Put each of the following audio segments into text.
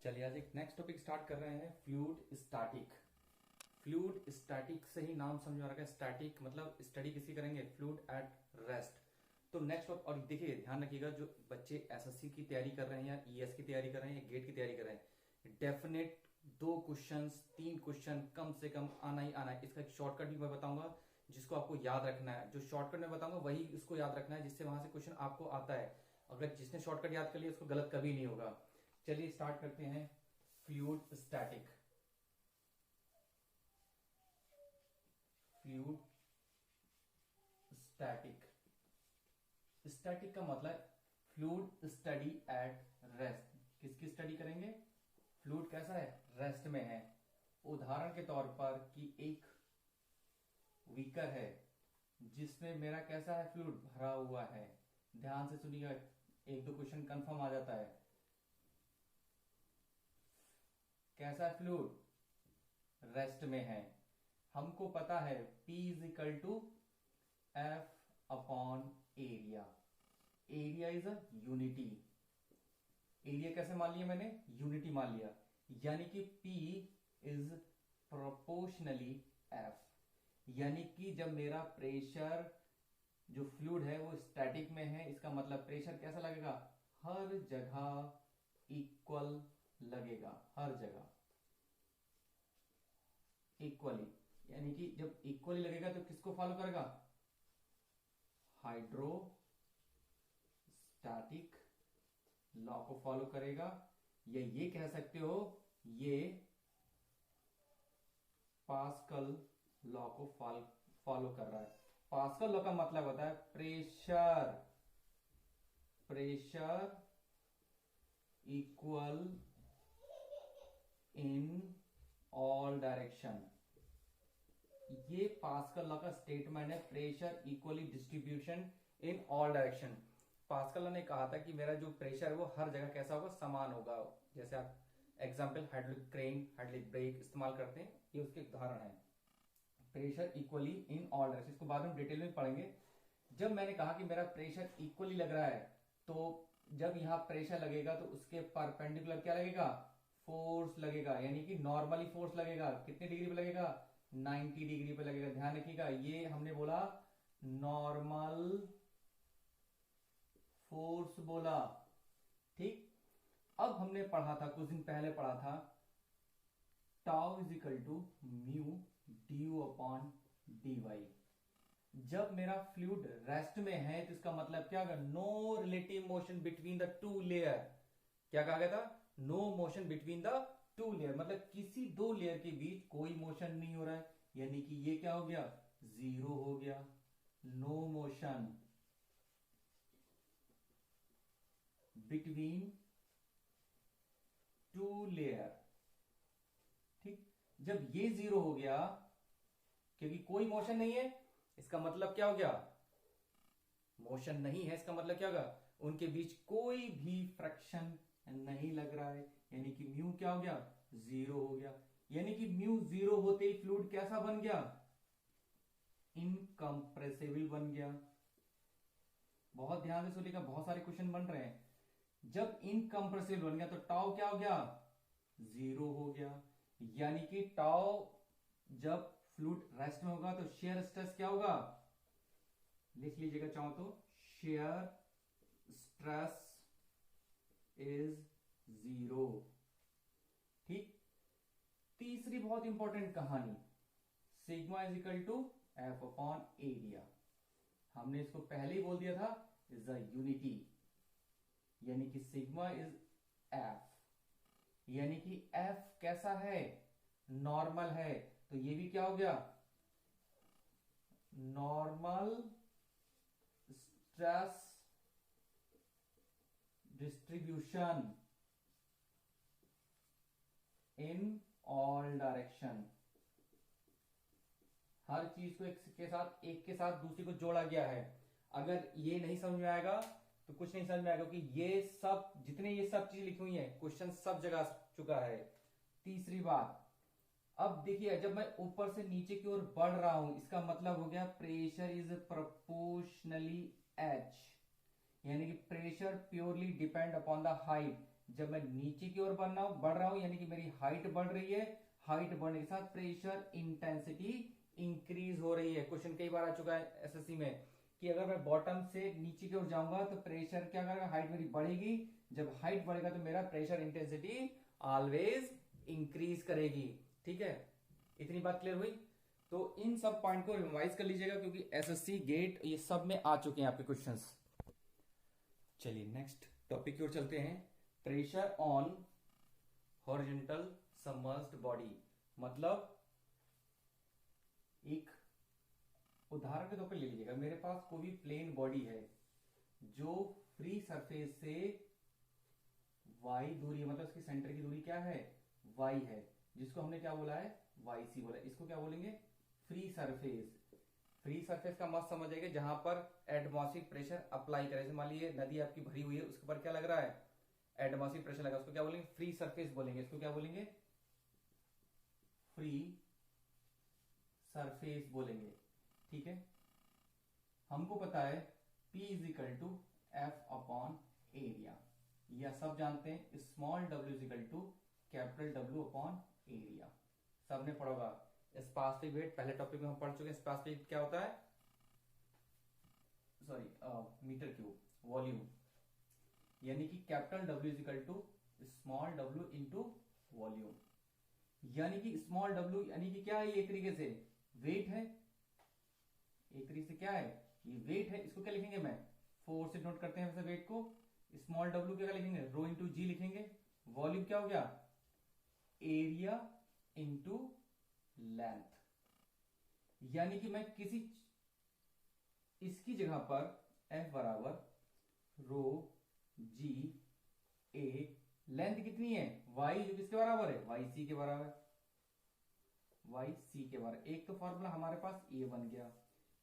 चलिए आज एक नेक्स्ट टॉपिक स्टार्ट कर रहे हैं, फ्लूइड स्टैटिक। फ्लूइड स्टैटिक से ही नाम समझ में आ रहा है, स्टैटिक मतलब स्टडी किसी करेंगे, फ्लूइड एट रेस्ट। तो नेक्स्ट और देखिए ध्यान रखिएगा, जो बच्चे एसएससी की तैयारी कर रहे हैं या ईएस की तैयारी कर रहे हैं या गेट की तैयारी कर रहे हैं, डेफिनेट 2 क्वेश्चंस 3 क्वेश्चन कम से कम आना ही आना है। इसका एक शॉर्टकट भी मैं बताऊंगा जिसको आपको याद रखना है। जो शॉर्टकट मैं बताऊंगा वही उसको याद रखना है, जिससे वहां से क्वेश्चन आपको आता है। अगर जिसने शॉर्टकट याद कर लिया उसको गलत कभी नहीं होगा। चलिए स्टार्ट करते हैं। Fluid static. Fluid static, static का मतलब फ्लूइड स्टडी एट रेस्ट। किसकी स्टडी करेंगे? फ्लूइड कैसा है? रेस्ट में है। उदाहरण के तौर पर कि एक बीकर है जिसमें मेरा कैसा है, फ्लूइड भरा हुआ है। ध्यान से सुनिएगा, 1-2 क्वेश्चन कंफर्म आ जाता है। कैसा है फ्लूइड? रेस्ट में है। हमको पता है P is equal to F upon area. Area is a unity. Area कैसे मान लिया मैंने? यूनिटी मान लिया। यानी कि P इज प्रोपोर्शनली एफ। यानी कि जब मेरा प्रेशर जो फ्लूइड है वो स्टैटिक में है, इसका मतलब प्रेशर कैसा लगेगा? हर जगह इक्वल लगेगा, हर जगह इक्वली। यानी कि जब इक्वली लगेगा तो किसको फॉलो करेगा? हाइड्रोस्टैटिक लॉ को फॉलो करेगा। या ये कह सकते हो ये पास्कल लॉ को फॉलो कर रहा है। पास्कल लॉ का मतलब होता है pressure pressure equal in all direction. ये पास्कल लॉ का स्टेटमेंट है, pressure equally distribution in all direction. Pascal law ने कहा था कि मेरा जो प्रेशर है वो हर जगह कैसा होगा? समान होगा। जैसे आप example hydraulic crane, hydraulic brake इस्तेमाल करते हैं, ये उसके उदाहरण है। Pressure equally in all direction, इसको बाद में डिटेल में पढ़ेंगे। जब मैंने कहा कि मेरा प्रेशर इक्वली लग रहा है, तो जब यहां प्रेशर लगेगा तो उसके परपेंडिकुलर क्या लगेगा? फोर्स लगेगा। यानी कि नॉर्मली फोर्स लगेगा। कितने डिग्री पे लगेगा? 90 डिग्री पे लगेगा। ध्यान रखिएगा, ये हमने बोला नॉर्मल फोर्स बोला। ठीक। अब हमने पढ़ा था, कुछ दिन पहले पढ़ा था, tau is equal to mu d upon d y. जब मेरा फ्लूइड रेस्ट में है तो इसका मतलब क्या होगा? No relative motion between the two layer. क्या कहा गया था? No motion between the two layer, मतलब किसी 2 लेयर के बीच कोई मोशन नहीं हो रहा है। यानी कि ये क्या हो गया? जीरो हो गया। No motion between two layer. ठीक। जब ये जीरो हो गया, क्योंकि कोई मोशन नहीं है, इसका मतलब क्या हो गया? मोशन नहीं है, इसका मतलब क्या होगा? उनके बीच कोई भी फ्रिक्शन नहीं लग रहा है। यानी कि म्यू क्या हो गया? जीरो हो गया। यानी कि म्यू जीरो होते ही फ्लूइड कैसा बन गया? इनकंप्रेसिबल बन गया। बहुत ध्यान से सुनिएगा, बहुत सारे क्वेश्चन बन रहे हैं। जब इनकंप्रेसिबल बन गया तो टाउ क्या हो गया? जीरो हो गया। यानी कि टाउ जब फ्लूइड रेस्ट में होगा तो शेयर स्ट्रेस क्या होगा? लिख लीजिएगा चाहो तो, शेयर स्ट्रेस इज जीरो। ठीक। तीसरी बहुत इंपॉर्टेंट कहानी, sigma is equal to F upon area. हमने इसको पहले ही बोल दिया था, इज अ यूनिटी। यानी कि सिग्मा इज एफ। यानी कि एफ कैसा है? नॉर्मल है। तो ये भी क्या हो गया? Normal stress distribution in all direction. हर चीज को एक के साथ दूसरी को जोड़ा गया है। अगर ये नहीं समझ में आएगा तो कुछ नहीं समझ में आएगा, क्योंकि ये सब जितने ये सब चीज लिखी हुई है, क्वेश्चन सब जगह आ चुका है। तीसरी बात, अब देखिए जब मैं ऊपर से नीचे की ओर बढ़ रहा हूं, इसका मतलब हो गया प्रेशर इज प्रोपोर्शनली एच। यानी कि pressure purely depend upon the height. जब मैं नीचे की ओर बढ़ रहा हूं यानी कि मेरी हाइट बढ़ रही है, हाइट बढ़ने के साथ प्रेशर इंटेंसिटी इंक्रीज हो रही है। क्वेश्चन कई बार आ चुका है एसएससी में कि अगर मैं बॉटम से नीचे की ओर जाऊंगा तो प्रेशर क्या करेगा, हाइट मेरी बढ़ेगी, जब हाइट बढ़ेगा तो मेरा प्रेशर इंटेंसिटी ऑलवेज इंक्रीज करेगी। ठीक है, इतनी बात क्लियर हुई। तो इन सब पॉइंट को रिवाइज कर लीजिएगा क्योंकि एसएससी गेट ये सब में आ चुके हैं आपके क्वेश्चंस। चलिए नेक्स्ट टॉपिक की ओर चलते हैं। Pressure on horizontal submerged body, मतलब एक उदाहरण के तौर पर ले लीजिएगा, मेरे पास कोई भी प्लेन बॉडी है जो फ्री सरफेस से y दूरी है, मतलब उसकी सेंटर की दूरी क्या है, y है, जिसको हमने क्या बोला है, yc बोला। इसको क्या बोलेंगे, फ्री सरफेस। फ्री सरफेस का मत समझिएगा जहां पर एटमॉस्फेरिक प्रेशर अप्लाई करे। मान लीजिए नदी आपकी भरी हुई है, उसके ऊपर क्या लग रहा है, एटमॉस्फेरिक प्रेशर लगा, उसको क्या बोलेंगे, फ्री सरफेस बोलेंगे। इसको क्या बोलेंगे, फ्री सरफेस बोलेंगे। ठीक है, हमको पता है P is equal to F upon area, यह सब जानते हैं। Small w is equal to capital W upon area, सबने पढ़ा होगा। स्पेसिफिक वेट पहले टॉपिक में हम पढ़ चुके हैं। स्पेसिफिक क्या होता है, सॉरी मीटर क्यूब वॉल्यूम, यानी कि capital W is equal to small w into volume. यानी कि स्मॉल w यानी कि क्या है, ये एक तरीके से वेट है, एक तरीके से क्या है, ये वेट है। इसको क्या लिखेंगे, मैं फोर्स से नोट करते हैं वैसे वेट को। स्मॉल w क्या लिखेंगे, रो इंटू जी लिखेंगे। वॉल्यूम क्या हो गया, एरिया इंटू लेंथ। यानी कि मैं किसी इसकी जगह पर F बराबर रो जी ए, लेंथ कितनी है y, जो किसके बराबर है, वाई सी के बराबर, वाई सी के बराबर। एक तो फॉर्मूला हमारे पास ये बन गया,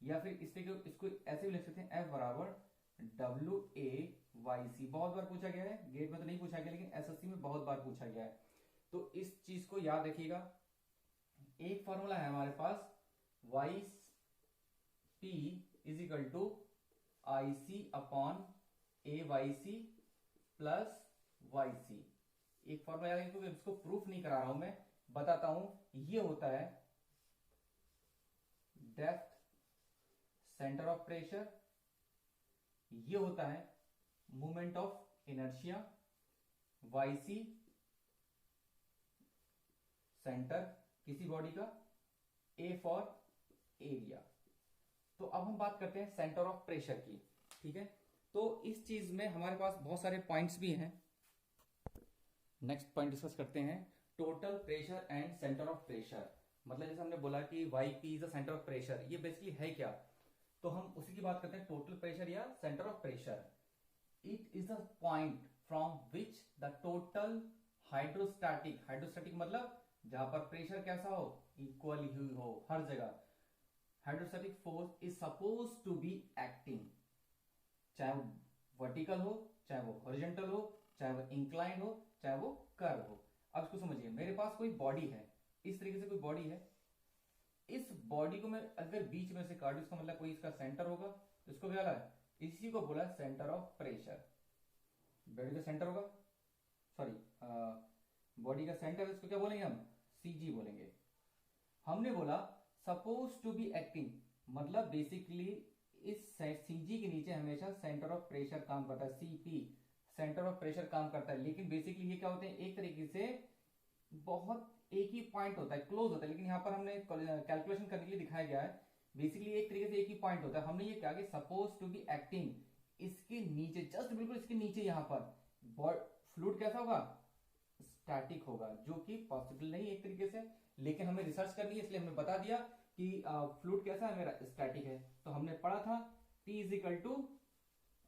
या फिर इसको ऐसे भी लिख सकते हैं F बराबर डब्ल्यू ए वाई सी। बहुत बार पूछा गया है, गेट में तो नहीं पूछा गया लेकिन एसएससी में बहुत बार पूछा गया है, तो इस चीज को याद रखिएगा। एक फॉर्मूला है हमारे पास, Y P is equal to I C upon A Y C plus Y C. एक फॉर्मूला याद रखिए, इसको प्रूफ नहीं करा रहा हूं मैं, बताता हूं। ये होता है डेप्थ सेंटर ऑफ प्रेशर, ये होता है moment of inertia, y c centre किसी बॉडी का, ए फॉर एरिया। तो अब हम बात करते हैं सेंटर ऑफ प्रेशर की। ठीक है, तो इस चीज में हमारे पास बहुत सारे पॉइंट्स भी हैं। नेक्स्ट पॉइंट डिस्कस करते हैं, total pressure and centre of pressure. मतलब जैसे हमने बोला कि y P is the centre of pressure, ये बेसिकली है क्या, तो हम उसी की बात करते हैं, टोटल प्रेशर या centre of pressure. It is the point from which the total hydrostatic, hydrostatic मतलब जहां पर प्रेशर कैसा हो, इक्वल ही हो हर जगह, hydrostatic force is suppose to be acting, चाहे वो वर्टिकल हो, चाहे वो हॉरिजॉन्टल हो, चाहे वो इंक्लाइंड हो, चाहे वो कर्व हो। अब इसको समझिए, मेरे पास कोई बॉडी है, इस तरीके से कोई बॉडी है, इस बॉडी को मैं अगर बीच में से काटूं, इसका मतलब कोई इसका सेंटर होगा, तो इसको क्या है, इसी को बोला सेंटर ऑफ प्रेशर। बॉडी का सेंटर होगा, सॉरी बॉडी का सेंटर, इसको क्या बोलेंगे हम, सीजी बोलेंगे। हमने बोला सपोज टू बी एक्टिंग, मतलब बेसिकली इस सीजी के नीचे हमेशा सेंटर ऑफ प्रेशर काम करता है, सीपी सेंटर ऑफ प्रेशर काम करता है। लेकिन बेसिकली ये क्या होते हैं, एक तरीके से बहुत एक ही पॉइंट होता है, क्लोज होता है, लेकिन यहाँ पर हमने कैलकुलेशन करने के लिए दिखाया गया है, बेसिकली एक तरीके से एक ही पॉइंट होता है। हमने ये कहा कि सपोज टू बी एक्टिंग, इसके नीचे जस्ट बिल्कुल इसके नीचे यहाँ पर फ्लूइड कैसा होगा, स्टैटिक होगा, जो कि पॉसिबल नहीं एक तरीके से, लेकिन हमें रिसर्च करनी है इसलिए हमने बता दिया कि फ्लूइड कैसा है, मेरा स्टैटिक है। तो हमने पढ़ा था T is equal to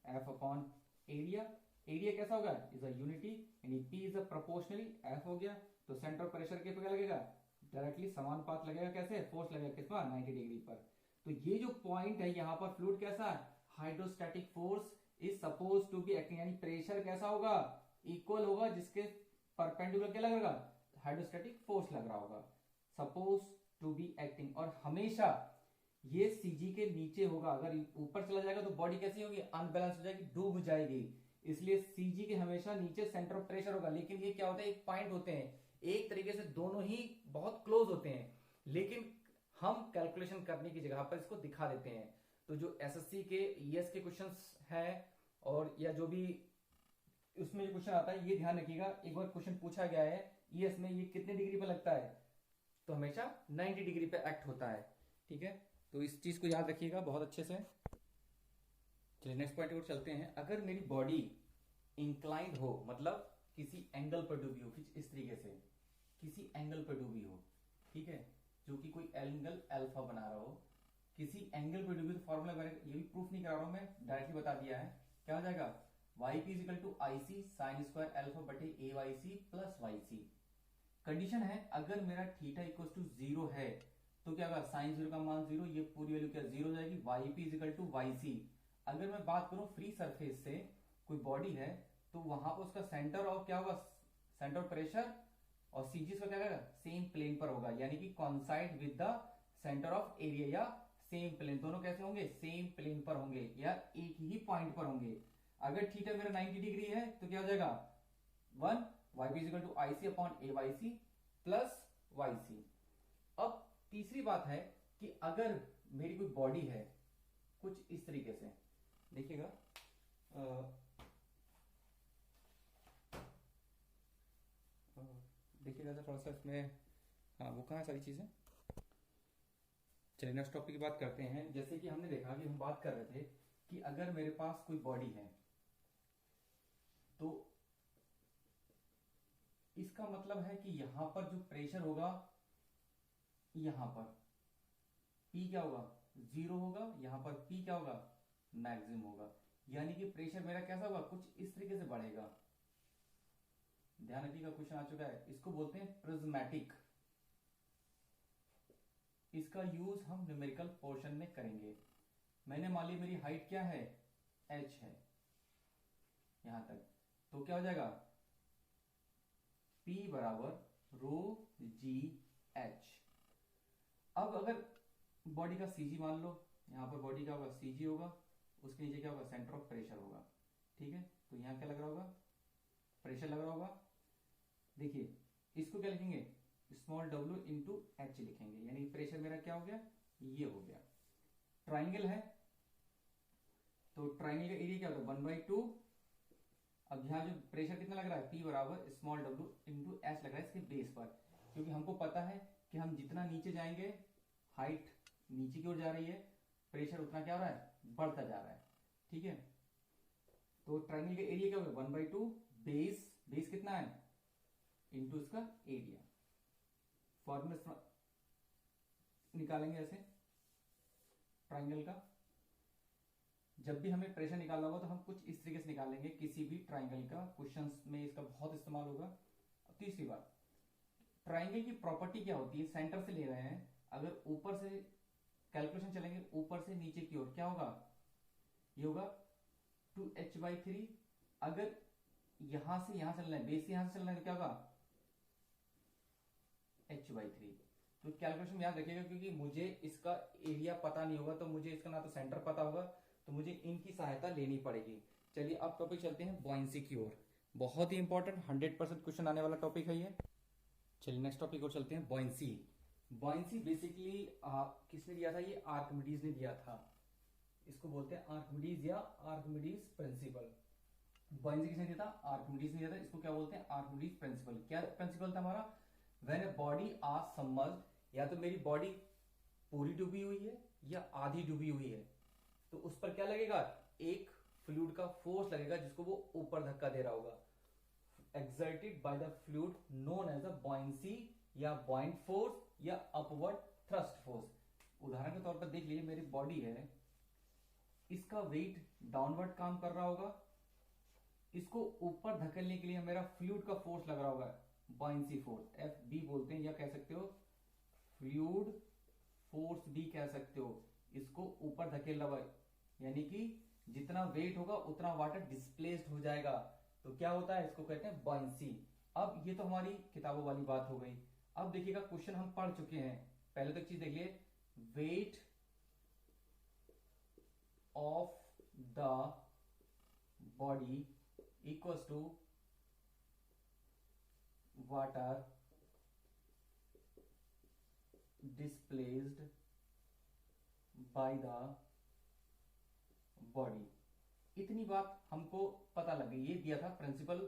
F upon area, area कैसा होगा, इज अ यूनिटी, यानी P is a proportionally, F हो गया, तो सेंटर ऑफ प्रेशर के पे क्या लगेगा, डायरेक्टली समानुपात लगेगा, कैसे, फोर्स लगेगा किस पर, 90 डिग्री पर। तो ये जो पॉइंट है यहाँ पर फ्लूइड कैसा है, hydrostatic force is suppose to be acting, यानी प्रेशर कैसा होगा, इक्वल होगा, जिसके परपेंडिकुलर क्या लगेगा, हाइड्रोस्टैटिक फोर्स लग रहा होगा, सपोज टू बी एक्टिंग। और हमेशा ये सीजी के नीचे होगा, अगर ऊपर चला जाएगा तो बॉडी कैसी होगी, अनबैलेंस हो जाएगी, डूब जाएगी। इसलिए सीजी के हमेशा नीचे सेंटर ऑफ प्रेशर होगा। लेकिन ये क्या होता है, एक पॉइंट होते हैं, एक तरीके से दोनों ही बहुत क्लोज होते हैं, लेकिन हम कैलकुलेशन करने की जगह पर इसको दिखा देते हैं। तो जो एसएससी के ईएस के क्वेश्चंस हैं और या जो भी उसमें जो क्वेश्चन आता है, ये ध्यान रखिएगा, एक बार क्वेश्चन पूछा गया है ईएस में, ये कितने डिग्री पे लगता है, तो हमेशा 90 डिग्री पे एक्ट होता है। ठीक है, तो इस चीज को याद रखिएगा बहुत अच्छे से। चलिए नेक्स्ट पॉइंट की ओर चलते हैं। अगर मेरी बॉडी इंक्लाइंड हो, मतलब किसी एंगल पर डूबी हो, कुछ इस तरीके से किसी एंगल पर डूबी हो, ठीक है, जो कि कोई एंगल अल्फा बना रहा हो, किसी एंगल पर डूबी, तो फॉर्मूला ये भी प्रूफ नहीं करा रहा हूं मैं, डायरेक्टली बता दिया है। क्या हो जाएगा, Y P is equal to I C sine square alpha बटे A Y C plus Y C. Condition है अगर मेरा थीटा इक्वल टू 0 है तो क्या होगा, साइन 0 का मान 0, ये पूरी वैल्यू क्या 0 हो जाएगी, y P is equal to y c. अगर मैं बात करूं फ्री सरफेस से कोई बॉडी है तो वहां पर उसका सेंटर ऑफ क्या होगा, सेंटर ऑफ प्रेशर और सीजी का क्या होगा, सेम प्लेन पर होगा, यानी कि कॉन्साइड with the centre of area या सेम प्लेन। दोनों कैसे होंगे, सेम प्लेन पर होंगे या एक ही पॉइंट पर होंगे। अगर थीटा मेरा 90 डिग्री है तो क्या हो जाएगा, 1 y P is equal to I C upon A Y C plus Y c. अब तीसरी बात है कि अगर मेरी कोई बॉडी है कुछ इस तरीके से, देखिएगा देखिएगा थोड़ा सा इसमें, हाँ वो कहाँ है सारी चीजें। चलिए नेक्स्ट टॉपिक की बात करते हैं। जैसे कि हमने देखा कि हम बात कर रहे थे कि अगर मेरे पास कोई बॉडी है तो इसका मतलब है कि यहां पर जो प्रेशर होगा, यहां पर P क्या होगा, 0 होगा, यहां पर P क्या होगा, मैक्सिमम होगा, यानी कि प्रेशर मेरा कैसा होगा, कुछ इस तरीके से बढ़ेगा। ध्यान रखिएगा क्वेश्चन आ चुका है, इसको बोलते हैं प्रिज्मेटिक। इसका यूज हम न्यूमेरिकल पोर्शन में करेंगे। मैंने मान लिया मेरी हाइट क्या है, h है यहां तक, तो क्या हो जाएगा, P बराबर रो जी एच। अब अगर बॉडी का सीजी मान लो, यहां पर बॉडी का होगा सीजी होगा, उसके नीचे क्या होगा, सेंटर ऑफ प्रेशर होगा। ठीक है, तो यहां क्या लग रहा होगा, प्रेशर लग रहा होगा। देखिए इसको क्या लिखेंगे, स्मॉल w इंटू एच लिखेंगे, यानी प्रेशर मेरा क्या हो गया, ये हो गया। ट्राइंगल है तो ट्राइंगल का एरिया क्या होगा, 1/2। अब यहाँ जो प्रेशर कितना लग रहा है, P बराबर स्मॉल w इंटू एच लग रहा है इसके बेस पर, क्योंकि हमको पता है कि हम जितना नीचे जाएंगे, हाइट नीचे की ओर जा रही है, प्रेशर उतना क्या हो रहा है, बढ़ता जा रहा है। ठीक है, तो ट्राइंगल का एरिया क्या होगा, 1/2 बेस, बेस कितना है इंटू इसका एरिया। फॉर्मूला निकालेंगे ऐसे ट्राइंगल का, जब भी हमें प्रेशर निकालना होगा तो हम कुछ इस तरीके से निकालेंगे, किसी भी ट्राइंगल का, क्वेश्चंस में इसका बहुत इस्तेमाल होगा। तीसरी बात, ट्राइंगल की प्रॉपर्टी क्या होती है, सेंटर से ले रहे हैं, अगर ऊपर से कैलकुलेशन चलेंगे, ऊपर से नीचे की ओर क्या होगा, ये होगा 2h/3। अगर यहां से यहां चलना है, बेस से यहां से चलना है तो क्या होगा, h/3। तो कैलकुलेशन में याद रखिएगा, क्योंकि मुझे इसका एरिया पता नहीं होगा, तो मुझे इसका ना तो सेंटर पता होगा, तो मुझे इनकी सहायता लेनी पड़ेगी। चलिए अब टॉपिक चलते हैं बॉयंसी की ओर, बहुत ही इंपॉर्टेंट 100% क्वेश्चन आने वाला टॉपिक है ये। चलिए नेक्स्ट टॉपिक और चलते हैं, बॉयंसी। बॉयंसी बेसिकली किसने दिया था, ये आर्किमिडीज ने दिया था। इसको बोलते हैं आर्किमिडीज या आर्किमिडीज प्रिंसिपल। बॉयंसी किसने दिया था, आर्किमिडीज ने दिया था। इसको क्या बोलते हैं, आर्किमिडीज प्रिंसिपल। क्या प्रिंसिपल था हमारा, when a body are submerged, या तो मेरी बॉडी पूरी डूबी हुई है या आधी डूबी हुई है, तो उस पर क्या लगेगा, एक फ्लूइड का फोर्स लगेगा जिसको वो ऊपर धक्का दे रहा होगा, exerted by the fluid known as a buoyancy या buoyant force या upward thrust force। उदाहरण के तौर पर देख लीजिए, मेरी बॉडी है, इसका वेट डाउनवर्ड काम कर रहा होगा, इसको ऊपर धकेलने के लिए मेरा फ्लूइड का फोर्स लग रहा होगा, buoyancy फोर्स, FB बोलते हैं, या कह सकते हो फ्लूइड फोर्स भी कह सकते हो। इसको ऊपर धकेल रहा है, यानी कि जितना वेट होगा उतना वाटर डिस्प्लेस्ड हो जाएगा, तो क्या होता है, इसको कहते हैं बॉयंसी। अब ये तो हमारी किताबों वाली बात हो गई। अब देखिएगा क्वेश्चन हम पढ़ चुके हैं, पहले तो एक चीज देखिए, weight of the body equals to water displaced by the body. इतनी बात हमको पता लग गई। ये दिया था प्रिंसिपल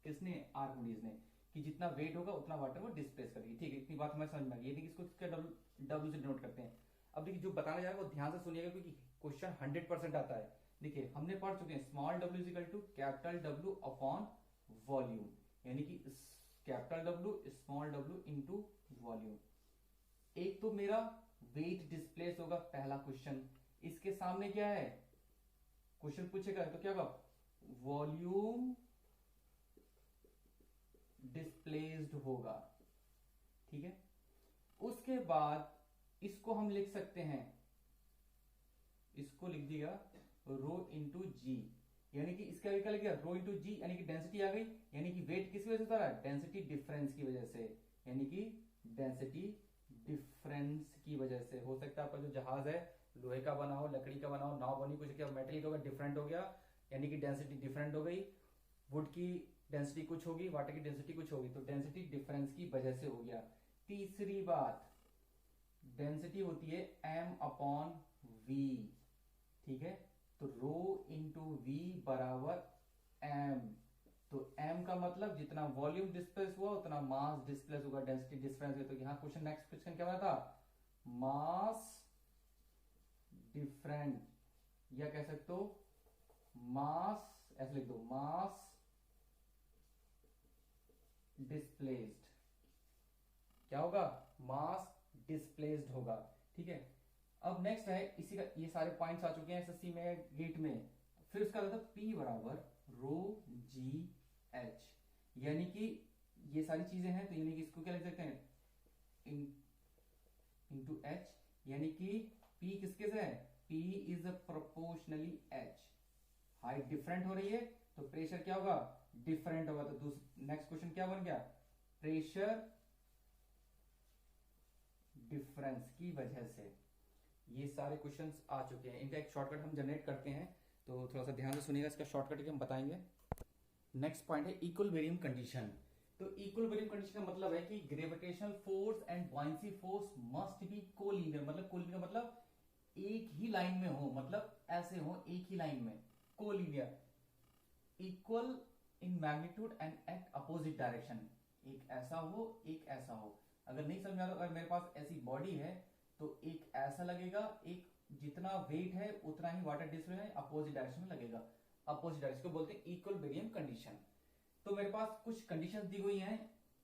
किसने, आर्किमिडीज ने, कि जितना वेट होगा उतना वाटर वो डिस्प्लेस करेगी। ठीक है, इतनी बात हमें समझ में आ गई। इसको इसका डब्ल्यू से डिनोट करते हैं। अब देखिए जो बताने जा रहा है वो ध्यान से सुनिएगा, क्योंकि क्वेश्चन 100% आता है। देखिए हमने पढ़ चुके हैं स्मॉल डब्ल्यू is equal to capital W upon volume, यानी कि कैपिटल डब्ल्यू स्मॉल डब्ल्यू इनटू वॉल्यूम। एक तो मेरा वेट डिस्प्लेस होगा, पहला क्वेश्चन। इसके सामने क्या है, क्वेश्चन पूछेगा तो क्या होगा, वॉल्यूम डिस्प्लेस्ड होगा। ठीक है, उसके बाद इसको हम लिख सकते हैं, इसको लिख दिया रो इंटू जी, यानी कि इसका क्या लिख दिया, रो इंटू जी, यानी कि डेंसिटी आ गई। यानी कि वेट किस वजह से होता है, डेंसिटी डिफरेंस की वजह से, यानी कि डेंसिटी डिफरेंस की वजह से। हो सकता है आपका जो जहाज है लोहे का बना हो, लकड़ी का बना हो, नाव बनी कुछ क्या मेटल का डिफरेंट हो गया, यानी कि डेंसिटी डिफरेंट हो गई। वुड की डेंसिटी कुछ होगी, वाटर की डेंसिटी कुछ होगी, तो डेंसिटी डिफरेंस की वजह से हो गया। तीसरी बात, डेंसिटी होती है m अपॉन वी। ठीक है, तो रो इंटू वी बराबर m। तो m का मतलब जितना वॉल्यूम डिस्प्लेस हुआ उतना मास डिस्प्लेस होगा, डेंसिटी डिफरेंस है। तो यहाँ क्वेश्चन, नेक्स्ट क्वेश्चन क्या बना था, मास डिफरेंट, या कह सकते हो मास, ऐसे लिख दो, मास डिस्प्लेस्ड। क्या होगा, मास डिस्प्लेस्ड होगा। ठीक है, अब नेक्स्ट है इसी का, ये सारे पॉइंट्स आ चुके हैं एसएससी में, गेट में। फिर उसका रहता P बराबर रो जी एच, यानी कि ये सारी चीजें हैं, तो यानी कि इसको क्या लिख सकते हैं, इंटू एच, यानी कि P किसके से है, P is proportionally H। Height different हो रही है तो प्रेशर क्या होगा, डिफरेंट होगा। तो नेक्स्ट क्वेश्चन क्या बन गया, प्रेशर डिफरेंस की वजह से। ये सारे क्वेश्चंस आ चुके हैं, इनका एक शॉर्टकट हम जनरेट करते हैं, तो थोड़ा सा ध्यान से सुनिएगा, इसका शॉर्टकट हम बताएंगे। नेक्स्ट पॉइंट है इक्विलिब्रियम कंडीशन। तो इक्विलिब्रियम कंडीशन का मतलब है कि gravitational force and buoyancy force must be collinear, मतलब कोलिनियर मतलब एक ही लाइन में हो, मतलब ऐसे हो एक ही लाइन में, collinear, equal in magnitude and act opposite direction. एक ऐसा हो एक ऐसा हो। अगर नहीं समझ में आ रहा, अगर मेरे पास ऐसी बॉडी है तो एक ऐसा लगेगा, एक जितना वेट है उतना ही वाटर डिस्प्लेस है, अपोजिट डायरेक्शन में लगेगा। अपोजिट डायरेक्शन को बोलते हैं इक्विलिब्रियम कंडीशन। तो मेरे पास कुछ कंडीशंस दी हुई हैं,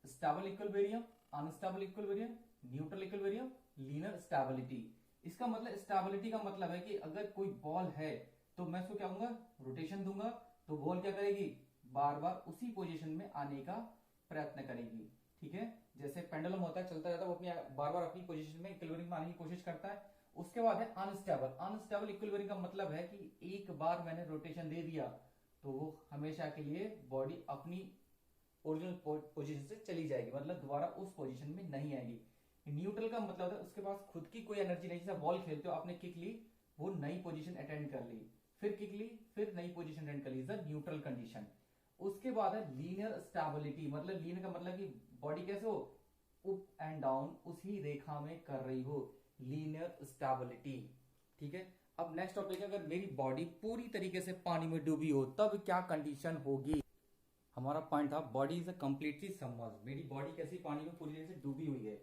stable equilibrium, unstable equilibrium, neutral equilibrium, linear stability. इसका मतलब, स्टेबिलिटी का मतलब है कि अगर कोई बॉल है तो मैं उसको क्या दूंगा, रोटेशन दूंगा, तो बॉल क्या करेगी, बार बार उसी पोजीशन में आने का प्रयत्न करेगी। ठीक है, जैसे पेंडुलम होता है, चलता रहता है, वो अपनी बार बार अपनी पोजीशन में इक्विलिब्रियम में आने की कोशिश करता है। उसके बाद है अनस्टेबल। अनस्टेबल इक्विलिब्रियम का मतलब है कि एक बार मैंने रोटेशन दे दिया तो वो हमेशा के लिए बॉडी अपनी ओरिजिनल पोजीशन से चली जाएगी, मतलब दोबारा उस पोजीशन में नहीं आएगी। न्यूट्रल का मतलब है उसके पास खुद की कोई एनर्जी नहीं, जैसे बॉल खेलते हो, आपने किक ली, वो नई पोजीशन अटेंड कर ली, फिर किक ली, फिर नई पोजीशन अटेंड कर ली, न्यूट्रल कंडीशन। उसके बाद है लीनियर स्टेबिलिटी, मतलब लीनियर का मतलब कि बॉडी कैसे हो, अप एंड डाउन उसी रेखा में कर रही हो, लीनियर स्टेबिलिटी। ठीक है, अब नेक्स्ट टॉपिक है, अगर मेरी बॉडी पूरी तरीके से पानी में डूबी हो तब क्या कंडीशन होगी। हमारा पॉइंट था बॉडी इज कंप्लीटली सबमर्ज्ड, मेरी बॉडी कैसी पानी में पूरी तरीके से डूबी हुई है।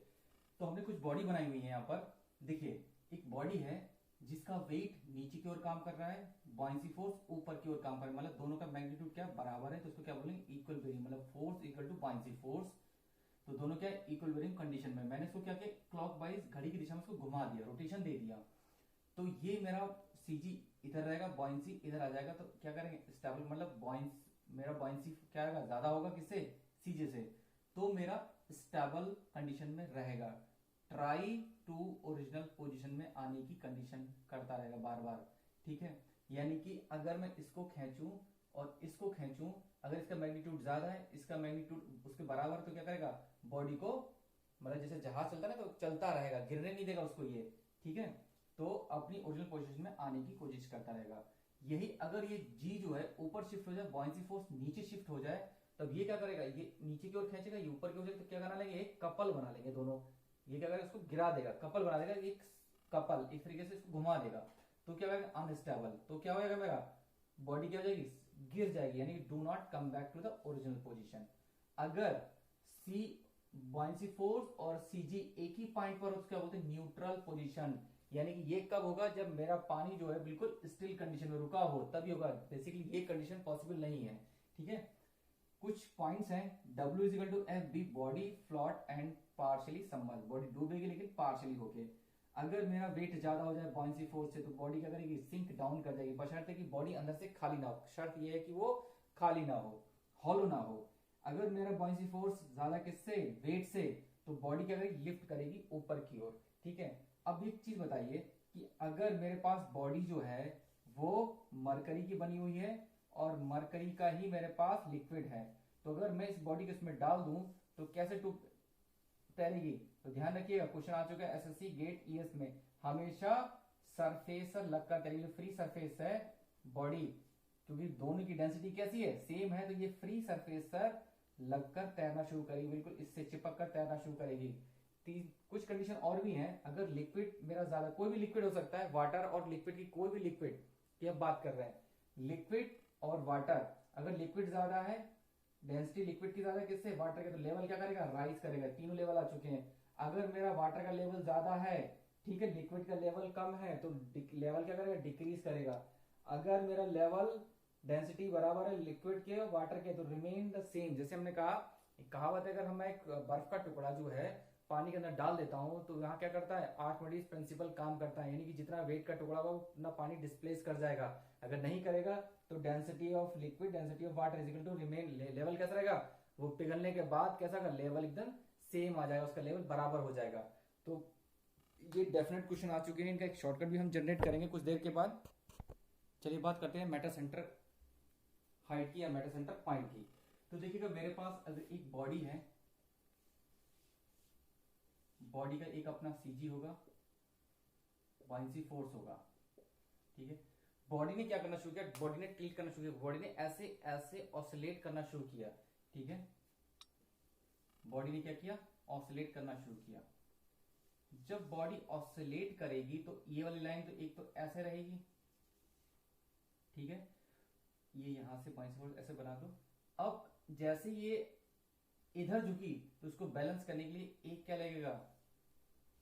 तो हमने कुछ बॉडी बनाई हुई है यहाँ पर। देखिए एक बॉडी है जिसका वेट नीचे की ओर काम कर रहा है, बॉयंसी फोर्स ऊपर की ओर काम कर रहा है, मतलब दोनों का मैग्नीट्यूड क्या बराबर है, तो उसको क्या बोलेंगे, इक्विलिब्रियम, मतलब force equal to buoyancy force. तो दोनों क्या है, इक्विलिब्रियम कंडीशन में। मैंने इसको क्या किया, क्लॉकवाइज घड़ी की दिशा में उसको घुमा दिया, रोटेशन दे दिया, तो ये मेरा सीजी इधर रहेगा, बॉयंसी इधर आ जाएगा, तो क्या करेंगे, स्टेबल, मतलब मेरा बॉयंसी क्या आएगा, ज्यादा होगा किससे, सीजे से, तो मेरा स्टेबल कंडीशन में रहेगा। ट्राई टू ओरिजिनल पोजीशन में आने की कंडीशन करता रहेगा बार बार। ठीक है, यानी कि अगर मैं इसको खींचूं और इसको खींचूं, अगर इसका मैग्नीट्यूड ज्यादा है, इसका मैग्नीट्यूड उसके बराबर, तो क्या करेगा, बॉडी को, मतलब जैसे जहाज चलता है ना, तो चलता रहेगा, गिरने नहीं देगा उसको ये। ठीक है, तो अपनी ओरिजिनल पोजीशन में आने की कोशिश करता रहेगा। यही अगर ये जी जो है ऊपर शिफ्ट हो जाए, बॉयंसी फोर्स नीचे शिफ्ट हो जाए, तब ये क्या करेगा, ये नीचे की ओर खींचेगा, ये ऊपर की ओर, तो क्या बना लेंगे, एक कपल बना लेंगे दोनों। ये क्या करेगा, इसको गिरा देगा, कपल बना देगा, एक कपल इस तरीके से इसको घुमा देगा, तो क्या होगा, अनस्टेबल। तो क्या होगा मेरा, बॉडी क्या हो जाएगी, गिर जाएगी, यानी do not come back to the original position. अगर सी बॉयंसी फोर्स और सीजी एक ही पॉइंट पर, उसको क्या बोलते हैं, न्यूट्रल पोजीशन। यानी कि ये कब होगा, जब मेरा पानी जो है बिल्कुल स्टिल कंडीशन में रुका हो, तभी होगा। बेसिकली ये कंडीशन पॉसिबल नहीं है, ठीक है। कुछ पॉइंट्स हैं, W is equal to F B, body float and partially submerge, body डूबेगी लेकिन पार्शियली होके। अगर मेरा वेट ज्यादा हो जाए बॉयंसी फोर्स से, तो बॉडी क्या करेगी, सिंक डाउन कर जाएगी, बशर्ते कि बॉडी अंदर से खाली ना हो। शर्त यह है कि वो खाली ना हो, हॉलो ना हो। अगर मेरा बॉयंसी फोर्स ज्यादा किससे, वेट से, तो बॉडी क्या करेगी, लिफ्ट करेगी ऊपर की ओर, ठीक है। अब एक चीज बताइए कि अगर मेरे पास बॉडी जो है वो मरकरी की बनी हुई है और मरकरी का ही मेरे पास लिक्विड है, तो अगर मैं इस बॉडी को इसमें डाल दूं तो कैसे तैरेगी। तो ध्यान रखिएगा, क्वेश्चन आ चुका है एसएससी गेट ईएस में, हमेशा सरफेस पर लगकर तैरेगी। फ्री सरफेस है बॉडी, क्योंकि दोनों की डेंसिटी कैसी है, सेम है, तो ये फ्री सरफेस पर लगकर तैरना शुरू करेगी, बिल्कुल इससे चिपक कर तैरना शुरू करेगी। कुछ कंडीशन और भी हैं, अगर लिक्विड मेरा ज्यादा, कोई भी लिक्विड हो सकता है, वाटर और लिक्विड की, कोई भी लिक्विड की अब बात कर रहे हैं, लिक्विड और वाटर, अगर लिक्विड ज्यादा है, डेंसिटी लिक्विड की ज्यादा किससे, वाटर के, तो लेवल क्या करेगा, राइज करेगा। तीनों लेवल आ चुके हैं। अगर मेरा वाटर का लेवल ज्यादा है, ठीक है, लिक्विड का लेवल कम है, तो लेवल क्या करेगा, डिक्रीज करेगा। अगर मेरा लेवल डेंसिटी बराबर है लिक्विड के और वाटर के, तो रिमेन द सेम। जैसे हमने कहा, एक कहावत है, अगर हम एक बर्फ का टुकड़ा जो है पानी के अंदर डाल देता हूं, तो यहाँ क्या करता है, आर्किमिडीज प्रिंसिपल काम करता है, यानी कि जितना वेट का टुकड़ा होगा उतना पानी डिस्प्लेस कर जाएगा। अगर नहीं करेगा तो density of liquid, density of water is equal to remain, level कैसा रहेगा, वो पिघलने के बाद कैसा होगा, लेवल एकदम सेम आ जाएगा, उसका लेवल बराबर हो जाएगा। तो ये डेफिनेट क्वेश्चन आ चुके हैं, इनका एक शॉर्टकट भी हम जनरेट करेंगे कुछ देर के बाद। चलिए बात करते हैं मेटा सेंटर हाइट की या मेटा सेंटर पॉइंट की। तो देखिएगा, मेरे पास अगर एक बॉडी है, बॉडी का एक अपना सीजी होगा, बॉयंसी फोर्स होगा, ठीक है। बॉडी ने क्या करना शुरू किया, बॉडी ने टिल्ट करना शुरू किया, बॉडी ने ऐसे ऐसे ऑसिलेट करना शुरू किया, ठीक है। बॉडी ने क्या किया, ऑसिलेट करना शुरू किया। जब बॉडी ऑसिलेट करेगी तो ये वाली लाइन तो एक तो ऐसे रहेगी, ठीक है, ये यहां से बॉयंसी फोर्स ऐसे बना दो। अब जैसे ये इधर झुकी, तो उसको बैलेंस करने के लिए एक क्या लगेगा,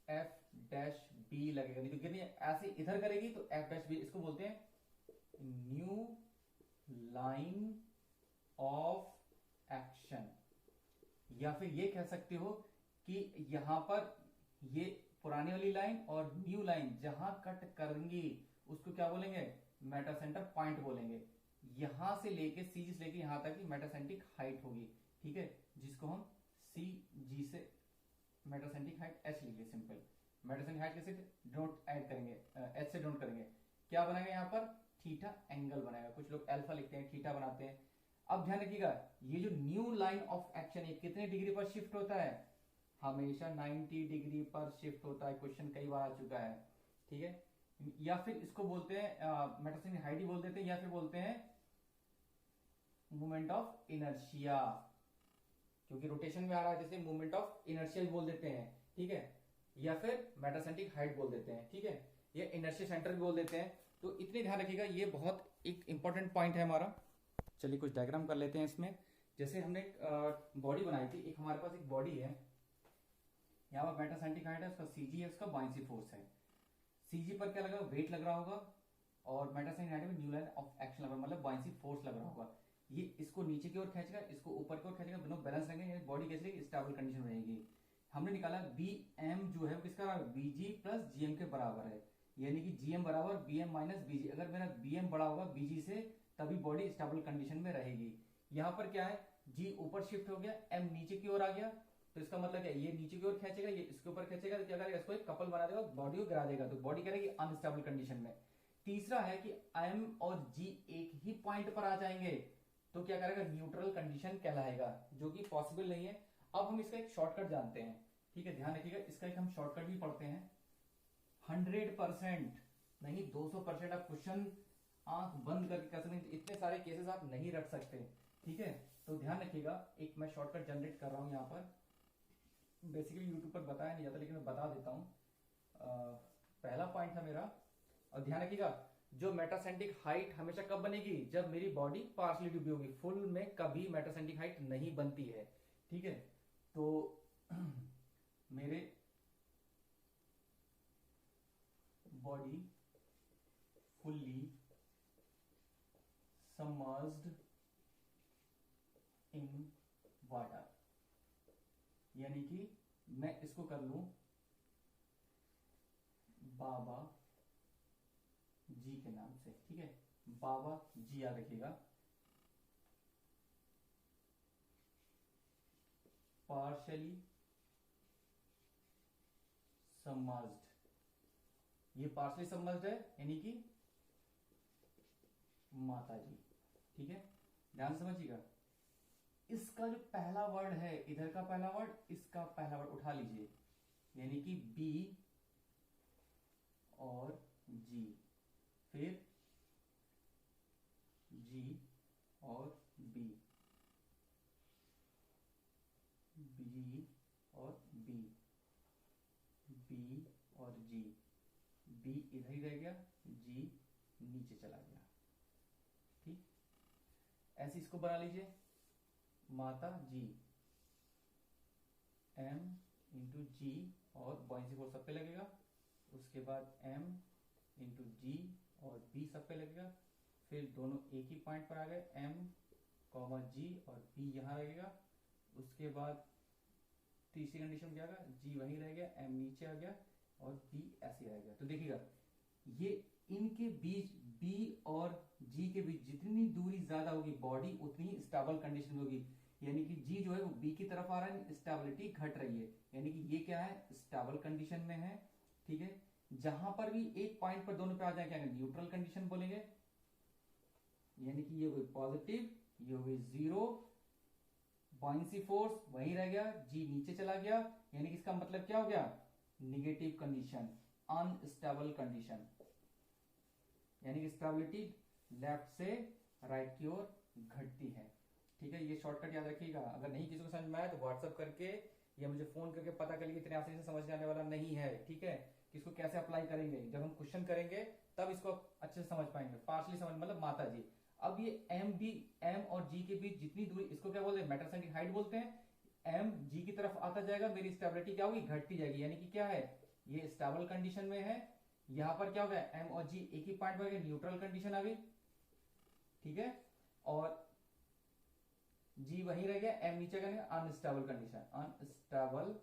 एफ डैश बी लगेगा, नहीं तो गिरनी ऐसे इधर करेगी तो एफ डैश बी, इसको बोलते हैं न्यू लाइन ऑफ एक्शन। या फिर ये कह सकते हो कि यहां पर ये पुरानी वाली लाइन और न्यू लाइन जहां कट करेंगी उसको क्या बोलेंगे, मेटा सेंटर पॉइंट बोलेंगे। यहां से लेके सी से लेके यहां तक की मेटासेंटिक हाइट होगी, ठीक है, जिसको हम सी जी से मेटासेंटिक हाइट एच लिखेंगे, सिंपल। मेटासेंटिक हाइट कैसे डोंट ऐड करेंगे, एच से डोंट करेंगे, क्या बनाएगा यहाँ पर, थीटा एंगल बनाएगा। कुछ लोग अल्फा लिखते हैं, थीटा बनाते हैं। अब ध्यान रखिएगा, ये जो न्यू लाइन ऑफ एक्शन है कितने डिग्री पर शिफ्ट होता है, हमेशा 90 डिग्री पर शिफ्ट होता है। क्वेश्चन कई बार आ चुका है, ठीक है। या फिर इसको बोलते हैं मेटासेंटिक हाइट ही बोल देते हैं, या फिर बोलते हैं मूवमेंट ऑफ इनर्शिया, क्योंकि रोटेशन में आ रहा है, जैसे मूवमेंट ऑफ इनर्शिया भी बोल देते हैं, ठीक है। या फिर मेटासेंटिक हाइट बोल देते हैं, ठीक है, या इनर्शिया सेंटर भी बोल देते हैं। तो इतने ध्यान रखिएगा, ये बहुत एक इंपॉर्टेंट पॉइंट है हमारा। चलिए कुछ डायग्राम कर लेते हैं इसमें। जैसे हमने एक बॉडी बनाई थी, एक हमारे पास एक बॉडी है, यहाँ पर मेटासेंटिक हाइट है, उसका सीजी है, उसका बॉयंसी फोर्स है। सीजी पर क्या लगा, वेट लग रहा होगा, और मेटासेंटिक हाइट में न्यू लाइन ऑफ एक्शन लग रहा, मतलब बॉयंसी फोर्स लग रहा होगा। ये इसको नीचे की ओर खींचेगा, इसको ऊपर की ओर खींचेगा, दोनों बैलेंस रहेंगे, बॉडी कैसे रहेगी, स्टेबल कंडीशन में रहेगी। हमने निकाला बी एम जो है वो किसका, बीजी प्लस जीएम के बराबर है, यानी कि जीएम बराबर बीएम माइनस बीजी। अगर मेरा बीएम बड़ा होगा बीजी से, तभी बॉडी स्टेबल कंडीशन में रहेगी। यहाँ पर क्या है, जी ऊपर शिफ्ट हो गया, एम नीचे की ओर आ गया, तो इसका मतलब क्या, ये नीचे की ओर खींचेगा, ये इसके ऊपर खींचेगा, तो क्या करेगा, इसको एक कपल बना देगा, बॉडी को गिरा देगा, तो बॉडी करेगी अनस्टेबल कंडीशन में। तीसरा है कि एम और जी एक ही पॉइंट पर आ जाएंगे, तो क्या करेगा, न्यूट्रल कंडीशन कहलाएगा, जो कि पॉसिबल नहीं है। अब हम इसका एक शॉर्टकट जानते हैं, ठीक है, ध्यान रखिएगा, इसका एक हम शॉर्टकट भी पढ़ते हैं। 100% नहीं 200% आप क्वेश्चन आंख बंद करके कर सकते हैं, इतने सारे केसेस आप नहीं रख सकते, ठीक है। तो ध्यान रखिएगा, एक मैं शॉर्टकट जनरेट कर रहा हूँ यहाँ पर, बेसिकली यूट्यूब पर बताया नहीं जाता लेकिन मैं बता देता हूँ। पहला पॉइंट था मेरा, और ध्यान रखिएगा जो मेटासेंट्रिक हाइट हमेशा कब बनेगी, जब मेरी बॉडी पार्शली डूबी होगी, फुल में कभी मेटासेंट्रिक हाइट नहीं बनती है, ठीक है। तो मेरे body fully submerged in water, यानी कि मैं इसको कर लूं बाबा जी के नाम से, ठीक है। बाबा जी याद रखिएगा, पार्शली सबमर्ज्ड, ये पार्शली सबमर्ज्ड है यानी कि माता जी, ठीक है। ध्यान से समझिएगा, इसका जो पहला वर्ड है, इधर का पहला वर्ड, इसका पहला वर्ड उठा लीजिए, यानी कि बी और जी, फिर जी और बी, जी और बी, बी और जी, बी इधर ही रह गया, जी नीचे चला गया, ठीक। ऐसे इसको बना लीजिए, माता जी, m इंटू जी और बॉइंसी फोर सब पे लगेगा, उसके बाद m इंटू जी और b सब पे लगेगा, फिर दोनों एक ही पॉइंट पर आ गए, m कॉमा जी और b यहाँ लगेगा, उसके बाद तीसरी कंडीशन क्या होगा, g वहीं रह गया, m नीचे आ गया और b ऐसे रह गया। तो देखिएगा ये इनके बीच b और g के बीच जितनी दूरी ज्यादा होगी बॉडी उतनी ही स्टेबल कंडीशन में होगी, यानी कि g जो है वो b की तरफ आ रहा है, स्टेबिलिटी घट रही है, यानी कि ये क्या है, स्टेबल कंडीशन में है, ठीक है। जहां पर भी एक पॉइंट पर दोनों पे आ जाए क्या न्यूट्रल कंडीशन बोलेंगे, यानी कि ये हुई पॉजिटिव, ये हुई जीरो, बॉइंसी फोर्स वहीं रह गया, जी नीचे चला गया, यानी कि इसका मतलब क्या हो गया, निगेटिव कंडीशन, अनस्टेबल कंडीशन, यानी कि स्टेबिलिटी लेफ्ट से राइट की ओर घटती है, ठीक है। ये शॉर्टकट याद रखिएगा, अगर नहीं किसी को समझ में आया तो व्हाट्सअप करके या मुझे फोन करके पता कर लीजिए, इतने आसानी से समझ आने वाला नहीं है, ठीक है। इसको कैसे अप्लाई करेंगे, जब हम क्वेश्चन करेंगे तब इसको अच्छे से समझ पाएंगे, पार्शली समझ मतलब माता जी। अब ये एम और जी के बीच जितनी दूरी, इसको क्या बोलते हैं, मेटासेंट्रिक हाइट बोलते हैं, एम जी की तरफ आता जाएगा, मेरी स्टेबिलिटी क्या होगी, घटती जाएगी, यानी कि क्या है, ये स्टेबल कंडीशन में है, यहां पर क्या हो गया, एम और जी एक ही पॉइंट पर न्यूट्रल कंडीशन आ गई, ठीक है, और जी वहीं रह गया, एम नीचे का अनस्टेबल कंडीशन, अनस्टेबल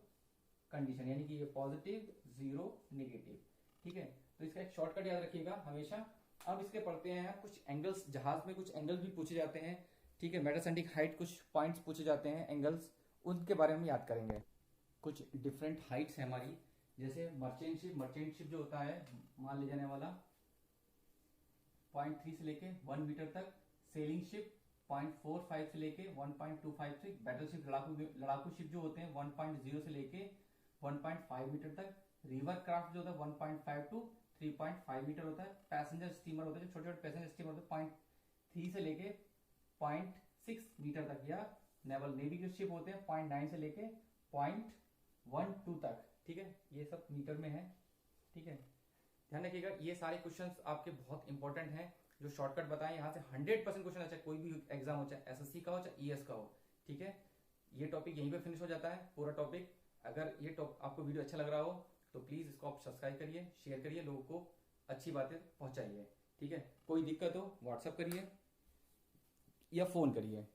कंडीशन, यानी कि ये पॉजिटिव जीरो नेगेटिव, ठीक है। तो इसका एक शॉर्टकट याद रखिएगा हमेशा। अब इसके पढ़ते हैं कुछ एंगल्स, जहाज में कुछ एंगल्स भी पूछे जाते हैं, ठीक है, मेटासेंट्रिक हाइट कुछ पॉइंट्स पूछे जाते हैं एंगल्स, उनके बारे में याद करेंगे। कुछ डिफरेंट हाइट्स है हमारी, जैसे मर्चेंट शिप जो होता है मान ले जाने वाला 0.3 से लेके 1 मीटर तक, सेलिंग शिप 0.45 से लेके 1.25 तक, बैटल शिप लड़ाकू शिप जो होते हैं 1.0 से लेके 1.5 मीटर तक, रिवर क्राफ्ट जो होता है 1.5 टू 3.5 मीटर होता है, पैसेंजर स्टीमर होते हैं छोटे छोटे पैसेंजर स्टीमर होते हैं 0.3 से लेके 0.6 मीटर तक, या नेवी के शिप होते हैं 0.9 से लेके 0.12 तक, ठीक है, ये सब मीटर में है, ठीक है। ध्यान रखिएगा ये सारे क्वेश्चंस आपके बहुत इंपॉर्टेंट हैं, जो शॉर्टकट बताएं, यहाँ से 100% क्वेश्चन अच्छा कोई भी एग्जाम हो, चाहे एसएससी का हो चाहे ईएस का हो, ठीक है। ये टॉपिक यहीं पे फिनिश हो जाता है पूरा टॉपिक। अगर ये आपको वीडियो अच्छा लग रहा हो तो प्लीज इसको आप सब्सक्राइब करिए, शेयर करिए, लोगों को अच्छी बातें पहुंचाइए, ठीक है। कोई दिक्कत हो व्हाट्सएप करिए या फोन करिए।